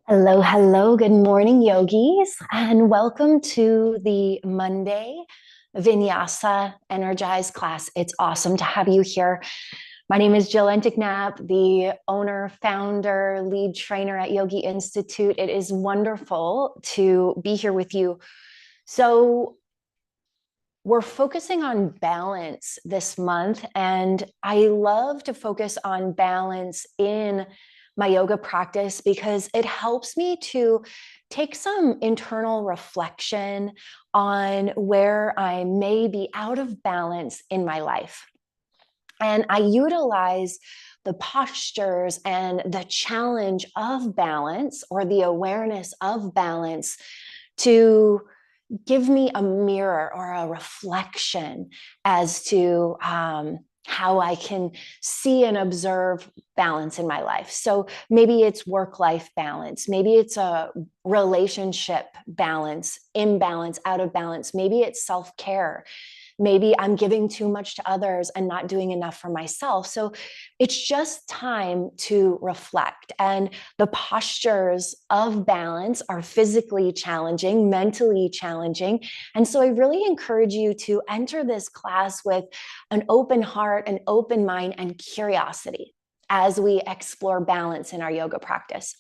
Hello, hello. Good morning, yogis, and welcome to the Monday Vinyasa Energize class. It's awesome to have you here. My name is Jill Enticknap, the owner, founder, lead trainer at Yogi Institute. It is wonderful to be here with you. So, we're focusing on balance this month, and I love to focus on balance in my yoga practice because it helps me to take some internal reflection on where I may be out of balance in my life. And I utilize the postures and the challenge of balance or the awareness of balance to give me a mirror or a reflection as to how I can see and observe balance in my life. So maybe it's work-life balance. Maybe it's a relationship balance, imbalance, out of balance. Maybe it's self-care. Maybe I'm giving too much to others and not doing enough for myself. So it's just time to reflect. And the postures of balance are physically challenging, mentally challenging. And so I really encourage you to enter this class with an open heart, an open mind, and curiosity as we explore balance in our yoga practice.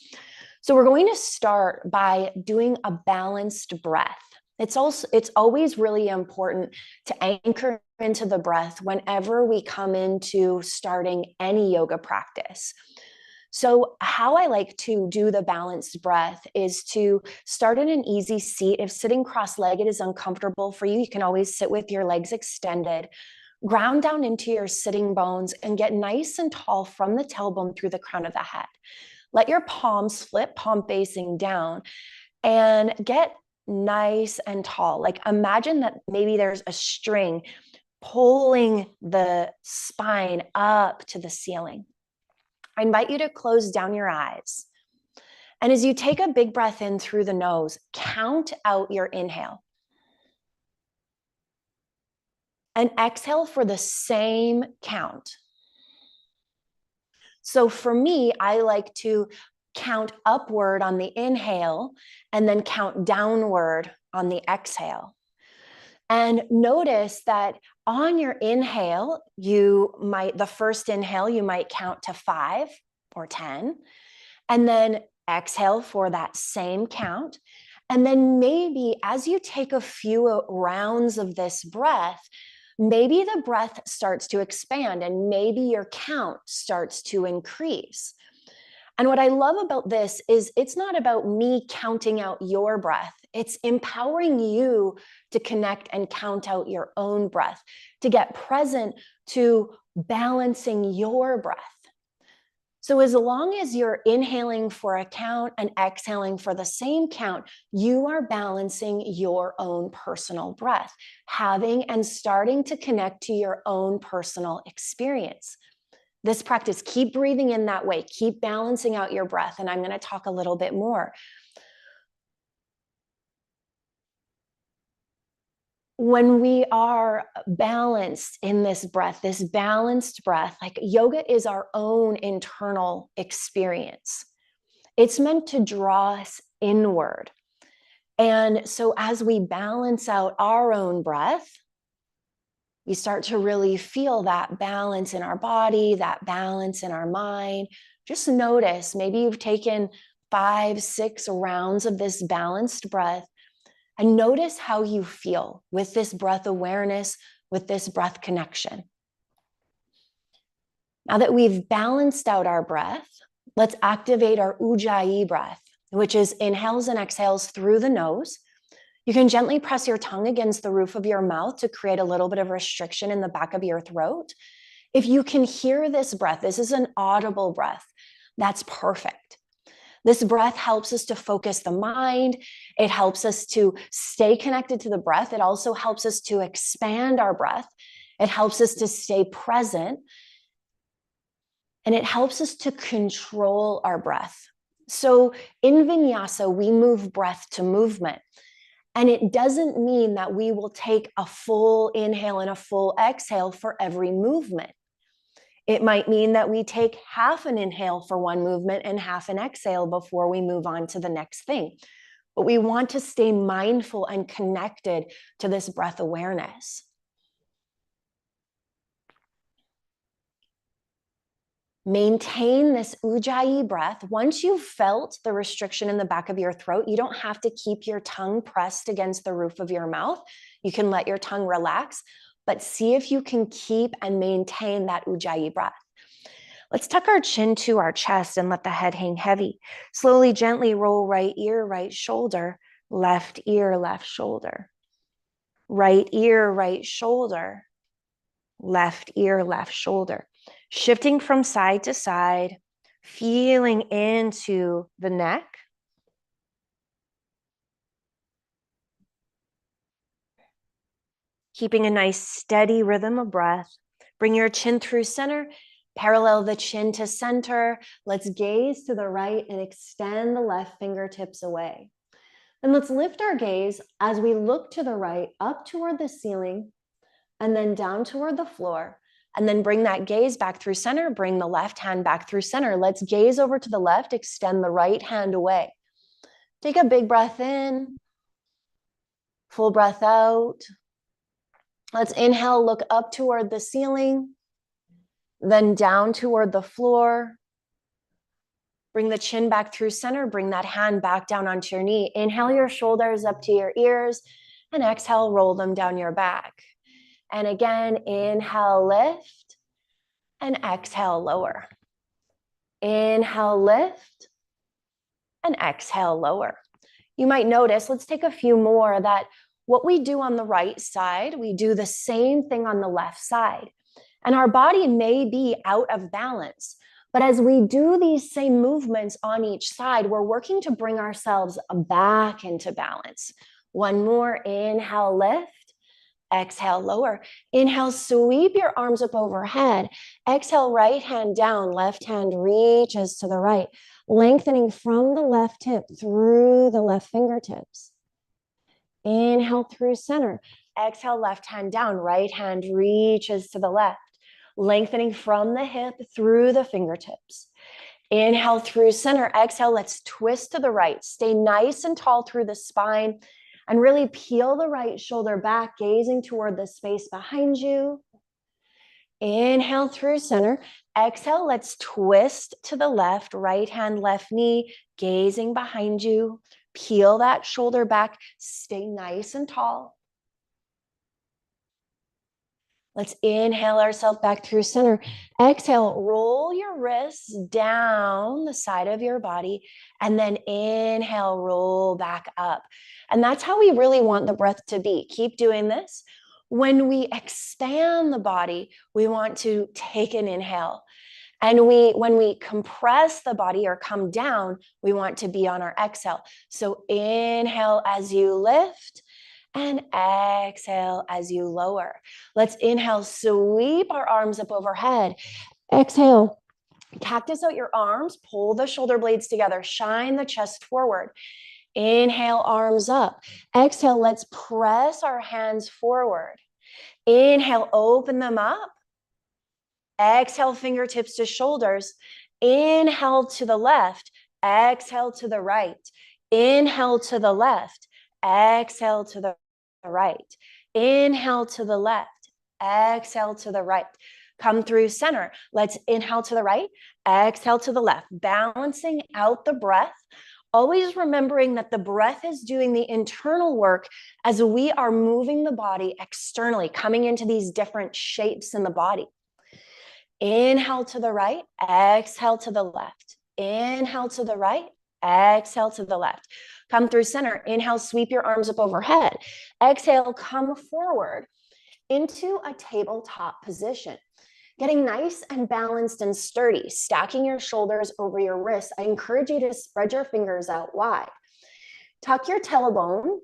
So we're going to start by doing a balanced breath. It's always really important to anchor into the breath whenever we come into starting any yoga practice. So how I like to do the balanced breath is to start in an easy seat. If sitting cross-legged is uncomfortable for you, you can always sit with your legs extended. Ground down into your sitting bones and get nice and tall from the tailbone through the crown of the head. Let your palms flip, palm facing down, and get nice and tall. Like imagine that maybe there's a string pulling the spine up to the ceiling. I invite you to close down your eyes. And as you take a big breath in through the nose, count out your inhale. And exhale for the same count. So for me, I like to count upward on the inhale and then count downward on the exhale. And notice that on your inhale, the first inhale, you might count to 5 or 10, and then exhale for that same count. And then maybe as you take a few rounds of this breath, maybe the breath starts to expand and maybe your count starts to increase. And what I love about this is it's not about me counting out your breath. It's empowering you to connect and count out your own breath, to get present to balancing your breath. So as long as you're inhaling for a count and exhaling for the same count, you are balancing your own personal breath, having and starting to connect to your own personal experience. This practice, keep breathing in that way, keep balancing out your breath, and I'm going to talk a little bit more. When we are balanced in this breath, this balanced breath, like yoga is our own internal experience. It's meant to draw us inward. And so as we balance out our own breath, we start to really feel that balance in our body, that balance in our mind. Just notice, maybe you've taken 5, 6 rounds of this balanced breath, and notice how you feel with this breath awareness, with this breath connection. Now that we've balanced out our breath, let's activate our Ujjayi breath, which is inhales and exhales through the nose. You can gently press your tongue against the roof of your mouth to create a little bit of restriction in the back of your throat. If you can hear this breath, this is an audible breath, that's perfect. This breath helps us to focus the mind. It helps us to stay connected to the breath. It also helps us to expand our breath. It helps us to stay present. And it helps us to control our breath. So in Vinyasa, we move breath to movement. And it doesn't mean that we will take a full inhale and a full exhale for every movement. It might mean that we take half an inhale for one movement and half an exhale before we move on to the next thing. But we want to stay mindful and connected to this breath awareness. Maintain this ujjayi breath. Once you've felt the restriction in the back of your throat, you don't have to keep your tongue pressed against the roof of your mouth. You can let your tongue relax, but see if you can keep and maintain that ujjayi breath. Let's tuck our chin to our chest and let the head hang heavy. Slowly, gently roll right ear, right shoulder, left ear, left shoulder. Right ear, right shoulder, left ear, left shoulder. Shifting from side to side, feeling into the neck. Keeping a nice steady rhythm of breath. Bring your chin through center. Parallel the chin to center. Let's gaze to the right and extend the left fingertips away. And let's lift our gaze as we look to the right, up toward the ceiling, and then down toward the floor. And then bring that gaze back through center. Bring the left hand back through center. Let's gaze over to the left, extend the right hand away. Take a big breath in, full breath out. Let's inhale, look up toward the ceiling, then down toward the floor. Bring the chin back through center. Bring that hand back down onto your knee. Inhale your shoulders up to your ears, and exhale, roll them down your back. And again, inhale, lift, and exhale, lower. Inhale, lift, and exhale, lower. You might notice, let's take a few more, that what we do on the right side, we do the same thing on the left side. And our body may be out of balance. But as we do these same movements on each side, we're working to bring ourselves back into balance. One more, inhale, lift. Exhale, lower. Inhale, sweep your arms up overhead. Exhale, right hand down, left hand reaches to the right, lengthening from the left hip through the left fingertips. Inhale through center. Exhale, left hand down, right hand reaches to the left, lengthening from the hip through the fingertips. Inhale through center. Exhale, let's twist to the right. Stay nice and tall through the spine. And really peel the right shoulder back, gazing toward the space behind you. Inhale through center. Exhale, let's twist to the left, right hand, left knee, gazing behind you. Peel that shoulder back. Stay nice and tall. Let's inhale ourselves back through center. Exhale, roll your wrists down the side of your body, and then inhale, roll back up. And that's how we really want the breath to be. Keep doing this. When we expand the body, we want to take an inhale. And when we compress the body or come down, we want to be on our exhale. So inhale as you lift, and exhale as you lower. Let's inhale, sweep our arms up overhead. Exhale, cactus out your arms, pull the shoulder blades together, shine the chest forward. Inhale, arms up. Exhale, let's press our hands forward. Inhale, open them up. Exhale, fingertips to shoulders. Inhale to the left. Exhale to the right. Inhale to the left. Exhale to the right. Inhale to the left. Exhale to the right. Come through center. Let's inhale to the right. Exhale to the left. Balancing out the breath. Always remembering that the breath is doing the internal work as we are moving the body externally, coming into these different shapes in the body. Inhale to the right. Exhale to the left. Inhale to the right. Exhale to the left. Come through center. Inhale, sweep your arms up overhead. Exhale, come forward into a tabletop position. Getting nice and balanced and sturdy, stacking your shoulders over your wrists. I encourage you to spread your fingers out wide. Tuck your tailbone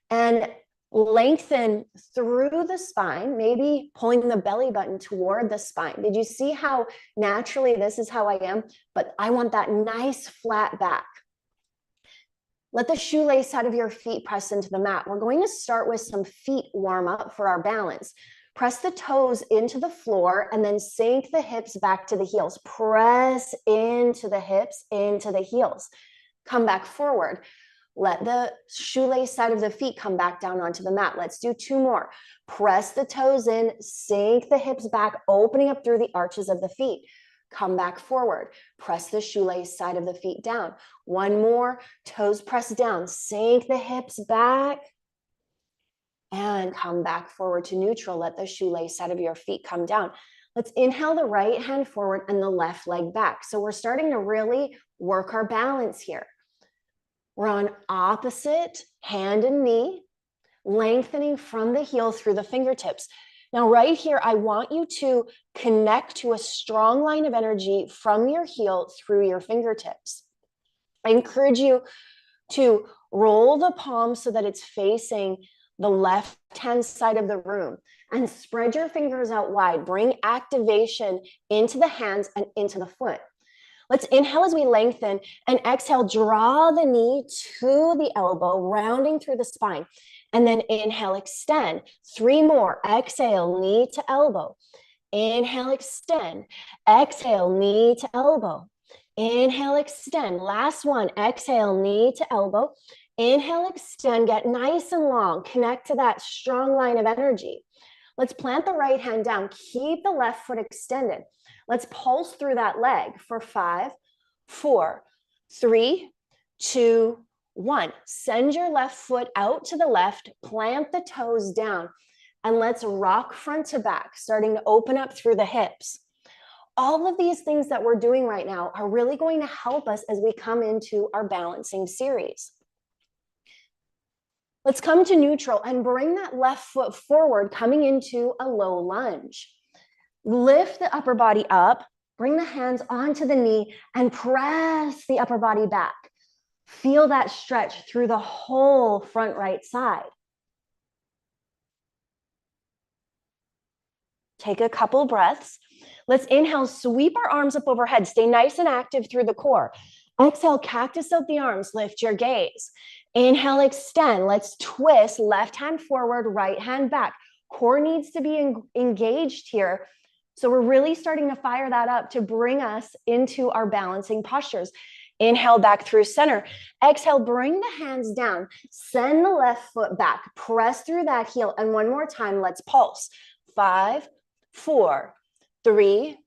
and lengthen through the spine, maybe pulling the belly button toward the spine. Did you see how naturally this is how I am? But I want that nice flat back. Let the shoelace out of your feet press into the mat. We're going to start with some feet warm up for our balance. Press the toes into the floor and then sink the hips back to the heels. Press into the hips, into the heels. Come back forward. Let the shoelace side of the feet come back down onto the mat. Let's do 2 more. Press the toes in, sink the hips back, opening up through the arches of the feet. Come back forward. Press the shoelace side of the feet down. 1 more. Toes press down. Sink the hips back. And come back forward to neutral. Let the shoelace side of your feet come down. Let's inhale the right hand forward and the left leg back. So we're starting to really work our balance here. We're on opposite hand and knee, lengthening from the heel through the fingertips. Now, right here, I want you to connect to a strong line of energy from your heel through your fingertips. I encourage you to roll the palm so that it's facing the left-hand side of the room and spread your fingers out wide. Bring activation into the hands and into the foot. Let's inhale as we lengthen and exhale, draw the knee to the elbow, rounding through the spine. And then inhale, extend. 3 more. Exhale, knee to elbow. Inhale, extend. Exhale, knee to elbow. Inhale, extend. Last one. Exhale, knee to elbow. Inhale, extend. Get nice and long. Connect to that strong line of energy. Let's plant the right hand down. Keep the left foot extended. Let's pulse through that leg for 5, 4, 3, 2, 1. Send your left foot out to the left, plant the toes down, and let's rock front to back, starting to open up through the hips. All of these things that we're doing right now are really going to help us as we come into our balancing series. Let's come to neutral and bring that left foot forward, coming into a low lunge. Lift the upper body up, bring the hands onto the knee and press the upper body back. Feel that stretch through the whole front right side. Take a couple breaths. Let's inhale, sweep our arms up overhead. Stay nice and active through the core. Exhale, cactus out the arms, lift your gaze. Inhale, extend. Let's twist, left hand forward, right hand back. Core needs to be engaged here. So we're really starting to fire that up to bring us into our balancing postures. Inhale back through center. Exhale, bring the hands down. Send the left foot back. Press through that heel. And one more time, let's pulse. 5, 4, 3,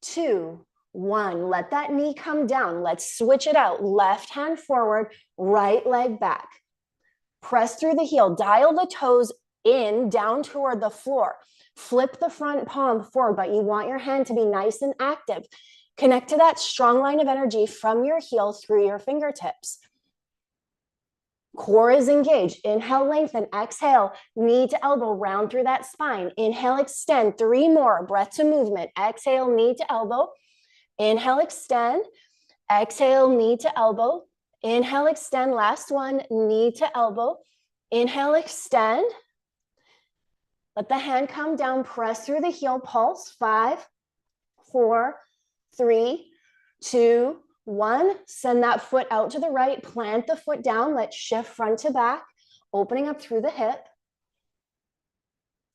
2, 1. Let that knee come down. Let's switch it out. Left hand forward, right leg back. Press through the heel. Dial the toes in, down toward the floor. Flip the front palm forward, but you want your hand to be nice and active. Connect to that strong line of energy from your heel through your fingertips. Core is engaged. Inhale, lengthen. Exhale, knee to elbow, round through that spine. Inhale, extend. 3 more. Breath to movement. Exhale, knee to elbow. Inhale, extend. Exhale, knee to elbow. Inhale, extend. Last one, knee to elbow. Inhale, extend. Let the hand come down. Press through the heel. Pulse. 5, 4, 3, 2, 1. Send that foot out to the right. Plant the foot down. Let's shift front to back, opening up through the hip.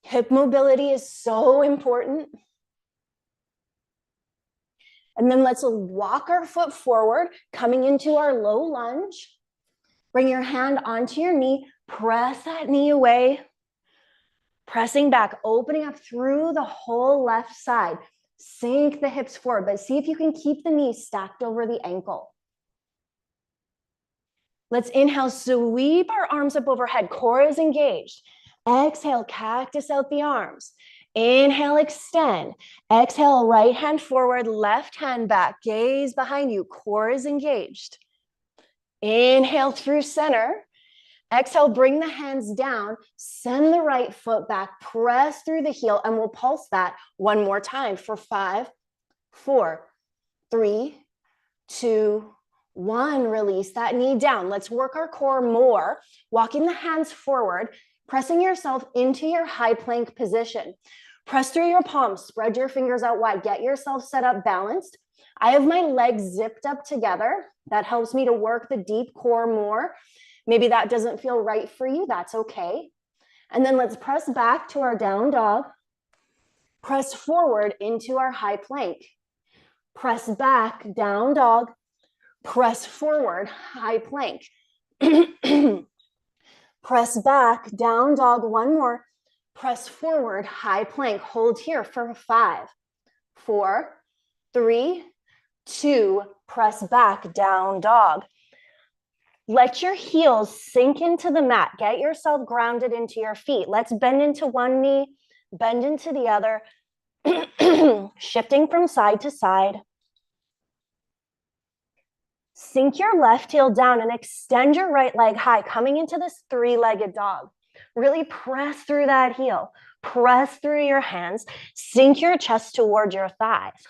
Hip mobility is so important. And then let's walk our foot forward, coming into our low lunge. Bring your hand onto your knee. Press that knee away. Pressing back, opening up through the whole left side. Sink the hips forward, but see if you can keep the knee stacked over the ankle. Let's inhale, sweep our arms up overhead. Core is engaged. Exhale, cactus out the arms. Inhale, extend. Exhale, right hand forward, left hand back. Gaze behind you. Core is engaged. Inhale through center. Exhale, bring the hands down. Send the right foot back. Press through the heel, and we'll pulse that one more time for 5, 4, 3, 2, 1. Release that knee down. Let's work our core more. Walking the hands forward, pressing yourself into your high plank position. Press through your palms, spread your fingers out wide, get yourself set up balanced. I have my legs zipped up together. That helps me to work the deep core more. Maybe that doesn't feel right for you, that's okay. And then let's press back to our down dog. Press forward into our high plank. Press back, down dog. Press forward, high plank. Press back, down dog, one more. Press forward, high plank. Hold here for 5, 4, 3, 2, press back, down dog. Let your heels sink into the mat. Get yourself grounded into your feet. Let's bend into one knee, bend into the other, shifting from side to side. Sink your left heel down and extend your right leg high, coming into this 3-legged dog. Really press through that heel. Press through your hands. Sink your chest toward your thighs.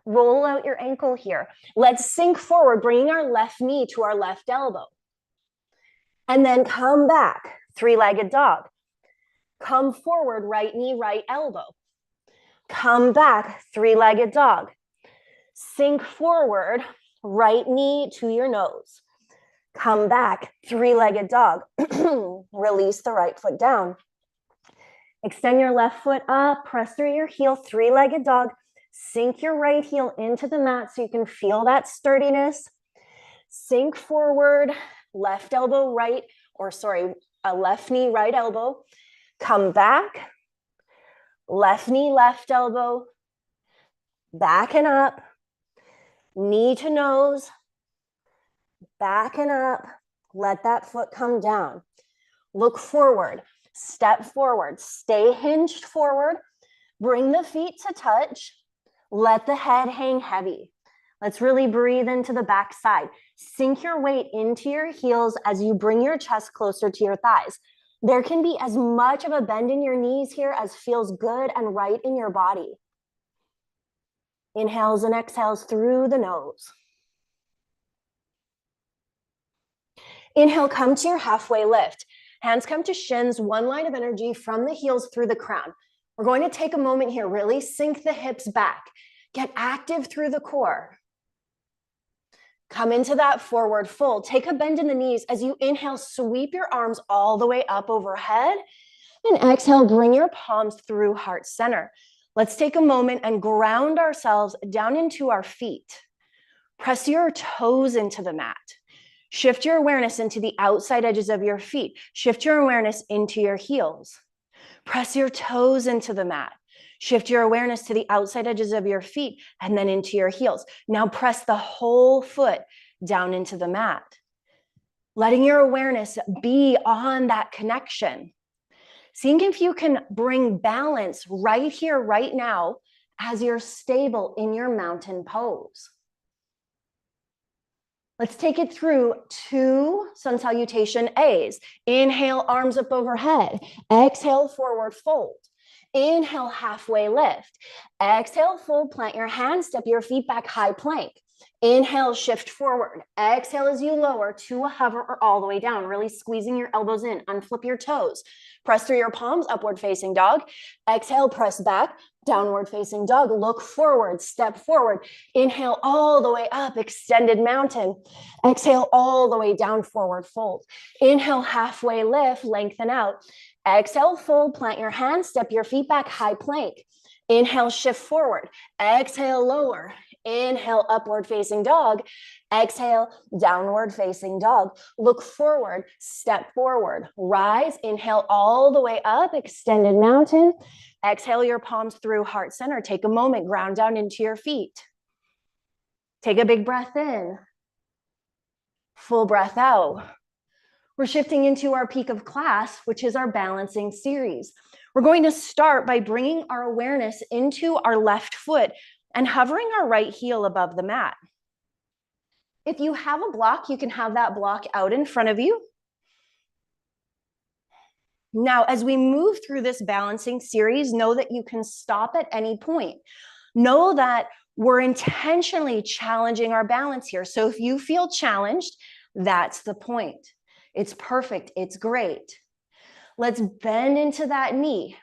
Roll out your ankle here. Let's sink forward, bringing our left knee to our left elbow. And then come back, 3-legged dog. Come forward, right knee, right elbow. Come back, 3-legged dog. Sink forward, right knee to your nose. Come back, 3-legged dog. Release the right foot down. Extend your left foot up, press through your heel, 3-legged dog. Sink your right heel into the mat so you can feel that sturdiness. Sink forward, left elbow, right, a left knee, right elbow. Come back, left knee, left elbow. Back and up, knee to nose. Back and up, let that foot come down. Look forward, step forward, stay hinged forward. Bring the feet to touch. Let the head hang heavy. Let's really breathe into the back side. Sink your weight into your heels as you bring your chest closer to your thighs. There can be as much of a bend in your knees here as feels good and right in your body. Inhales and exhales through the nose. Inhale, come to your halfway lift. Hands come to shins, one line of energy from the heels through the crown. We're going to take a moment here, really sink the hips back. Get active through the core. Come into that forward fold. Take a bend in the knees as you inhale, sweep your arms all the way up overhead. And exhale, bring your palms through heart center. Let's take a moment and ground ourselves down into our feet. Press your toes into the mat. Shift your awareness into the outside edges of your feet. Shift your awareness into your heels. Press your toes into the mat. Shift your awareness to the outside edges of your feet and then into your heels. Now press the whole foot down into the mat. Letting your awareness be on that connection. Seeing if you can bring balance right here, right now, as you're stable in your mountain pose. Let's take it through 2 sun salutation A's. Inhale, arms up overhead. Exhale, forward fold. Inhale, halfway lift. Exhale, fold, plant your hands, step your feet back, high plank. Inhale, shift forward. Exhale as you lower to a hover or all the way down, really squeezing your elbows in. Unflip your toes. Press through your palms, upward facing dog. Exhale, press back, downward facing dog. Look forward, step forward. Inhale all the way up, extended mountain. Exhale all the way down, forward fold. Inhale, halfway lift, lengthen out. Exhale, fold, plant your hands, step your feet back, high plank. Inhale, shift forward. Exhale, lower. Inhale, upward facing dog. Exhale, downward facing dog. Look forward, step forward, rise. Inhale all the way up, extended mountain. Exhale your palms through heart center. Take a moment, ground down into your feet. Take a big breath in. Full breath out. We're shifting into our peak of class, which is our balancing series. We're going to start by bringing our awareness into our left foot and hovering our right heel above the mat. If you have a block, you can have that block out in front of you. Now, as we move through this balancing series, know that you can stop at any point. Know that we're intentionally challenging our balance here. So if you feel challenged, that's the point. It's perfect. It's great. Let's bend into that knee.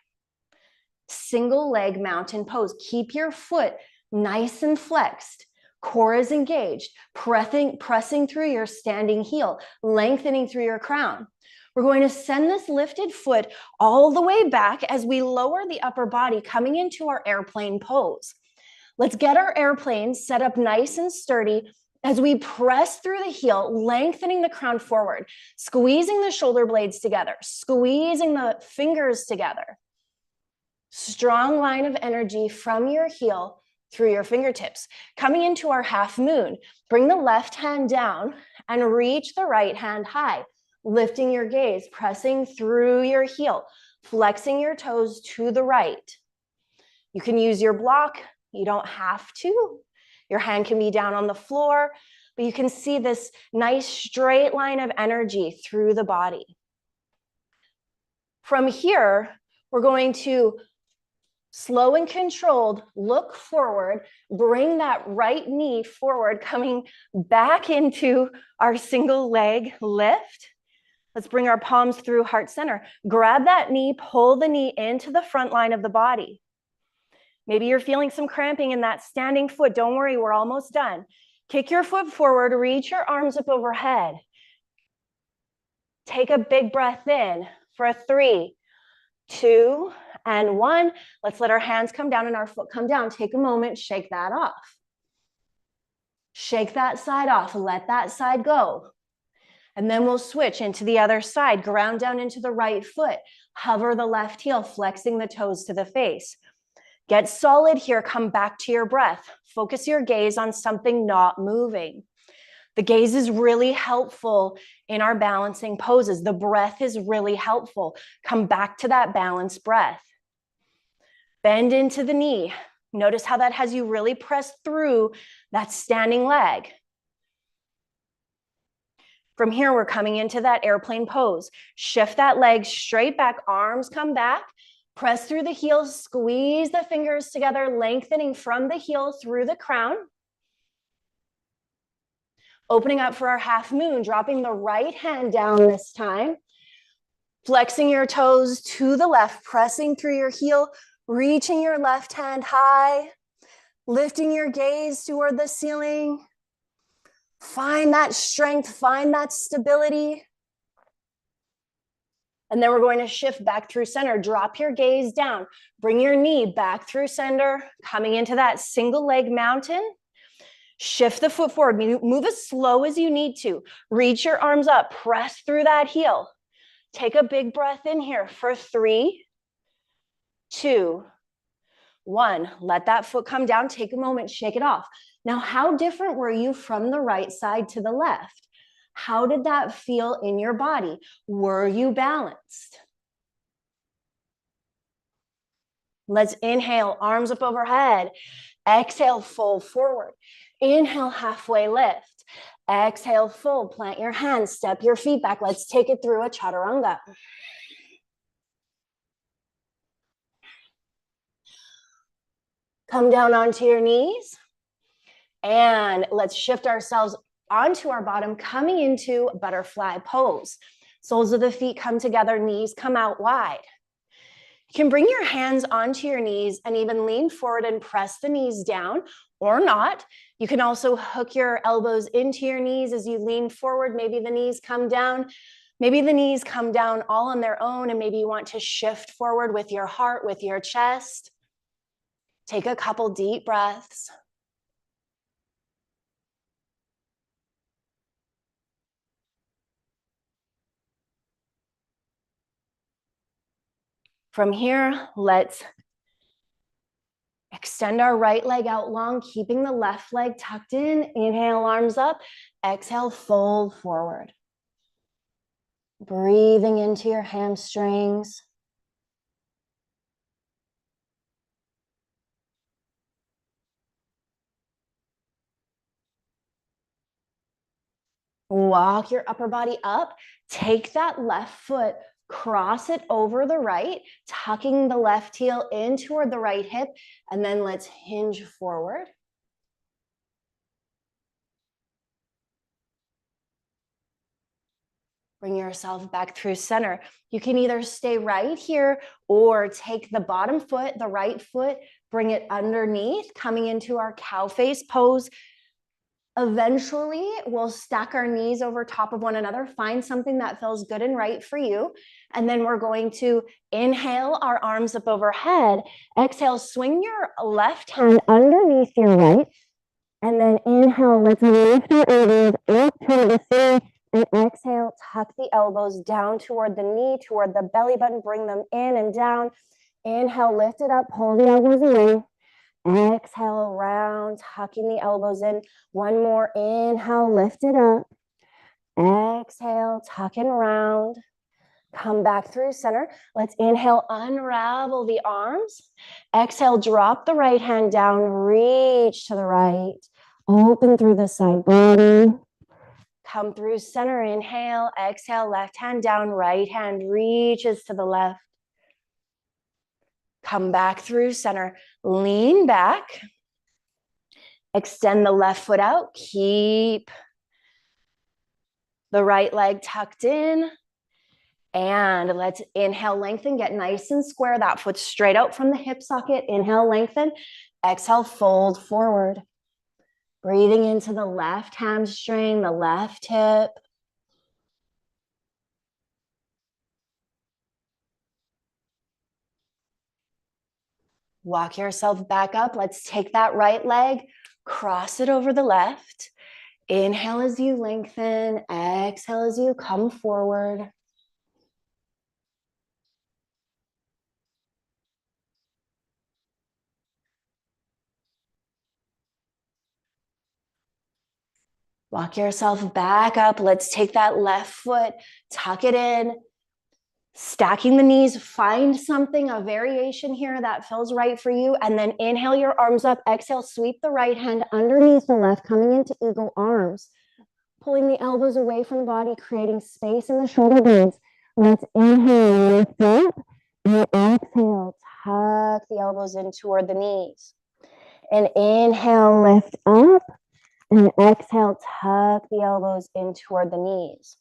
Single leg mountain pose. Keep your foot nice and flexed. Core is engaged. Pressing through your standing heel. Lengthening through your crown. We're going to send this lifted foot all the way back as we lower the upper body, coming into our airplane pose. Let's get our airplane set up nice and sturdy as we press through the heel, lengthening the crown forward, squeezing the shoulder blades together, squeezing the fingers together. Strong line of energy from your heel through your fingertips. Coming into our half moon, bring the left hand down and reach the right hand high, lifting your gaze, pressing through your heel, flexing your toes to the right. You can use your block. You don't have to. Your hand can be down on the floor, but you can see this nice straight line of energy through the body. From here, we're going to slow and controlled, look forward, bring that right knee forward, coming back into our single leg lift. Let's bring our palms through heart center. Grab that knee, pull the knee into the front line of the body. Maybe you're feeling some cramping in that standing foot. Don't worry, we're almost done. Kick your foot forward, reach your arms up overhead. Take a big breath in for a 3, 2, and 1. Let's let our hands come down and our foot come down. Take a moment, shake that off. Shake that side off, let that side go. And then we'll switch into the other side, ground down into the right foot, hover the left heel, flexing the toes to the face. Get solid here, come back to your breath. Focus your gaze on something not moving. The gaze is really helpful in our balancing poses. The breath is really helpful. Come back to that balanced breath. Bend into the knee. Notice how that has you really press through that standing leg. From here, we're coming into that airplane pose. Shift that leg straight back, arms come back. Press through the heels, squeeze the fingers together, lengthening from the heel through the crown. Opening up for our half moon, dropping the right hand down this time. Flexing your toes to the left, pressing through your heel, reaching your left hand high, lifting your gaze toward the ceiling. Find that strength, find that stability. And then we're going to shift back through center. Drop your gaze down. Bring your knee back through center, coming into that single leg mountain. Shift the foot forward. Move as slow as you need to. Reach your arms up. Press through that heel. Take a big breath in here for 3, 2, 1. Let that foot come down. Take a moment. Shake it off. Now, how different were you from the right side to the left? How did that feel in your body? Were you balanced? Let's inhale, arms up overhead. Exhale, fold forward. Inhale, halfway lift. Exhale, fold. Plant your hands, step your feet back. Let's take it through a chaturanga. Come down onto your knees. And let's shift ourselves onto our bottom, coming into butterfly pose. Soles of the feet come together, knees come out wide. You can bring your hands onto your knees and even lean forward and press the knees down or not. You can also hook your elbows into your knees as you lean forward. Maybe the knees come down. Maybe the knees come down all on their own, and maybe you want to shift forward with your heart, with your chest. Take a couple deep breaths. From here, let's extend our right leg out long, keeping the left leg tucked in. Inhale, arms up. Exhale, fold forward. Breathing into your hamstrings. Walk your upper body up. Take that left foot, cross it over the right, tucking the left heel in toward the right hip, and then let's hinge forward. Bring yourself back through center. You can either stay right here or take the bottom foot, the right foot, bring it underneath, coming into our cow face pose. Eventually, we'll stack our knees over top of one another, find something that feels good and right for you. And then we're going to inhale our arms up overhead. Exhale, swing your left hand underneath your right. And then inhale, let's lift our elbows up toward the ceiling. And exhale, tuck the elbows down toward the knee, toward the belly button. Bring them in and down. Inhale, lift it up, pull the elbows away. Exhale, round, tucking the elbows in. One more, inhale, lift it up. Exhale, tuck and round. Come back through center. Let's inhale, unravel the arms. Exhale, drop the right hand down, reach to the right. Open through the side body. Come through center, inhale, exhale, left hand down, right hand reaches to the left. Come back through center, lean back. Extend the left foot out, keep the right leg tucked in. And let's inhale, lengthen, get nice and square. That foot straight out from the hip socket. Inhale, lengthen. Exhale, fold forward. Breathing into the left hamstring, the left hip. Walk yourself back up. Let's take that right leg, cross it over the left. Inhale as you lengthen. Exhale as you come forward. Walk yourself back up. Let's take that left foot, tuck it in, stacking the knees. Find something, a variation here that feels right for you. And then inhale your arms up. Exhale, sweep the right hand underneath the left, coming into eagle arms. Pulling the elbows away from the body, creating space in the shoulder blades. Let's inhale, lift up. And exhale, tuck the elbows in toward the knees. And inhale, lift up. And exhale, tuck the elbows in toward the knees.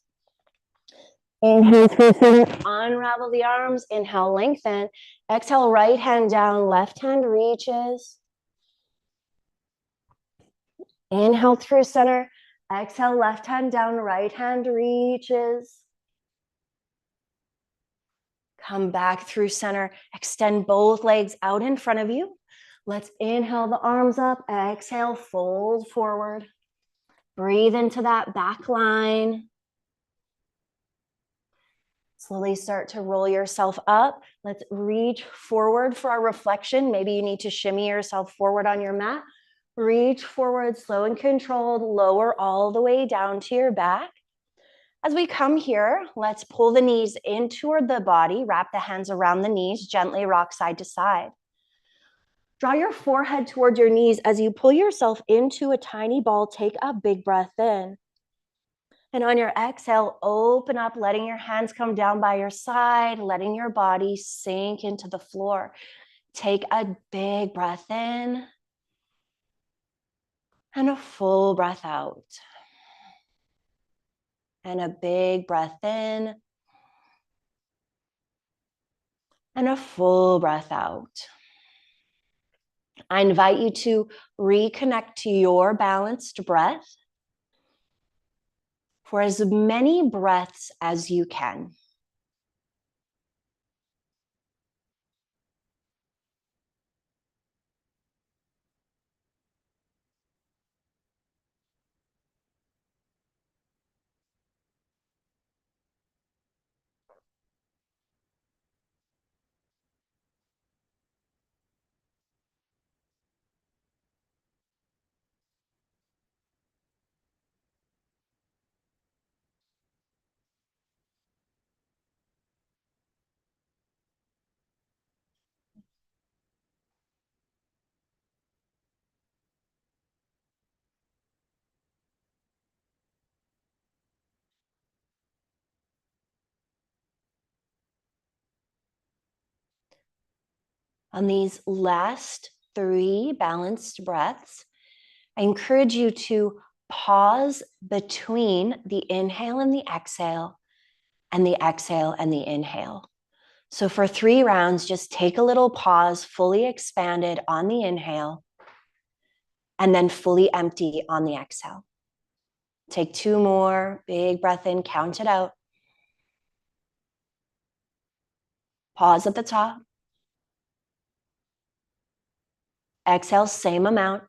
Inhale through center, unravel the arms. Inhale, lengthen. Exhale, right hand down, left hand reaches. Inhale through center. Exhale, left hand down, right hand reaches. Come back through center. Extend both legs out in front of you. Let's inhale the arms up. Exhale, fold forward. Breathe into that back line. Slowly start to roll yourself up. Let's reach forward for our reflection. Maybe you need to shimmy yourself forward on your mat. Reach forward, slow and controlled. Lower all the way down to your back. As we come here, let's pull the knees in toward the body. Wrap the hands around the knees. Gently rock side to side. Draw your forehead toward your knees. As you pull yourself into a tiny ball, take a big breath in. And on your exhale, open up, letting your hands come down by your side, letting your body sink into the floor. Take a big breath in and a full breath out. And a big breath in and a full breath out. I invite you to reconnect to your balanced breath for as many breaths as you can. On these last 3 balanced breaths, I encourage you to pause between the inhale and the exhale and the inhale. So for 3 rounds, just take a little pause, fully expanded on the inhale, and then fully empty on the exhale. Take 2 more. Big breath in, count it out. Pause at the top. Exhale, same amount.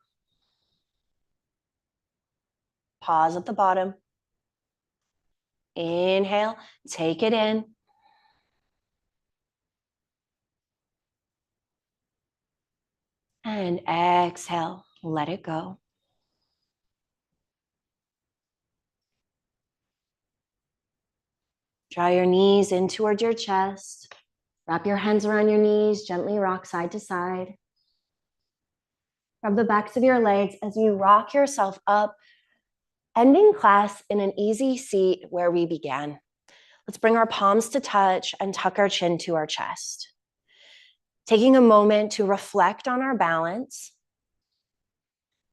Pause at the bottom. Inhale, take it in. And exhale, let it go. Draw your knees in towards your chest. Wrap your hands around your knees, gently rock side to side. Rub the backs of your legs as you rock yourself up, ending class in an easy seat where we began. Let's bring our palms to touch and tuck our chin to our chest. Taking a moment to reflect on our balance.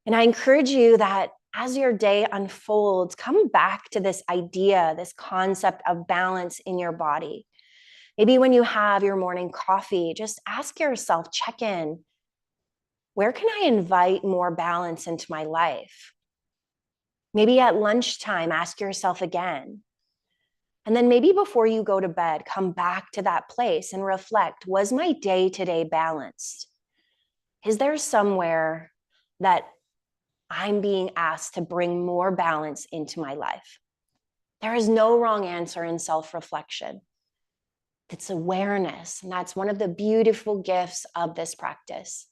And I encourage you that as your day unfolds, come back to this idea, this concept of balance in your body. Maybe when you have your morning coffee, just ask yourself, check in. Where can I invite more balance into my life? Maybe at lunchtime, ask yourself again. And then maybe before you go to bed, come back to that place and reflect, was my day-to-day balanced? Is there somewhere that I'm being asked to bring more balance into my life? There is no wrong answer in self-reflection. It's awareness, and that's one of the beautiful gifts of this practice.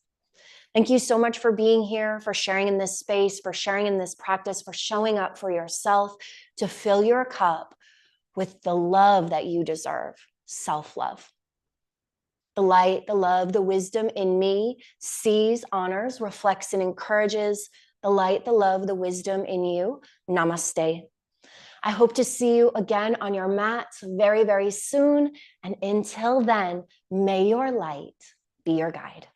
Thank you so much for being here, for sharing in this space, for sharing in this practice, for showing up for yourself to fill your cup with the love that you deserve, self-love. The light, the love, the wisdom in me sees, honors, reflects, and encourages the light, the love, the wisdom in you. Namaste. I hope to see you again on your mats very, very soon. And until then, may your light be your guide.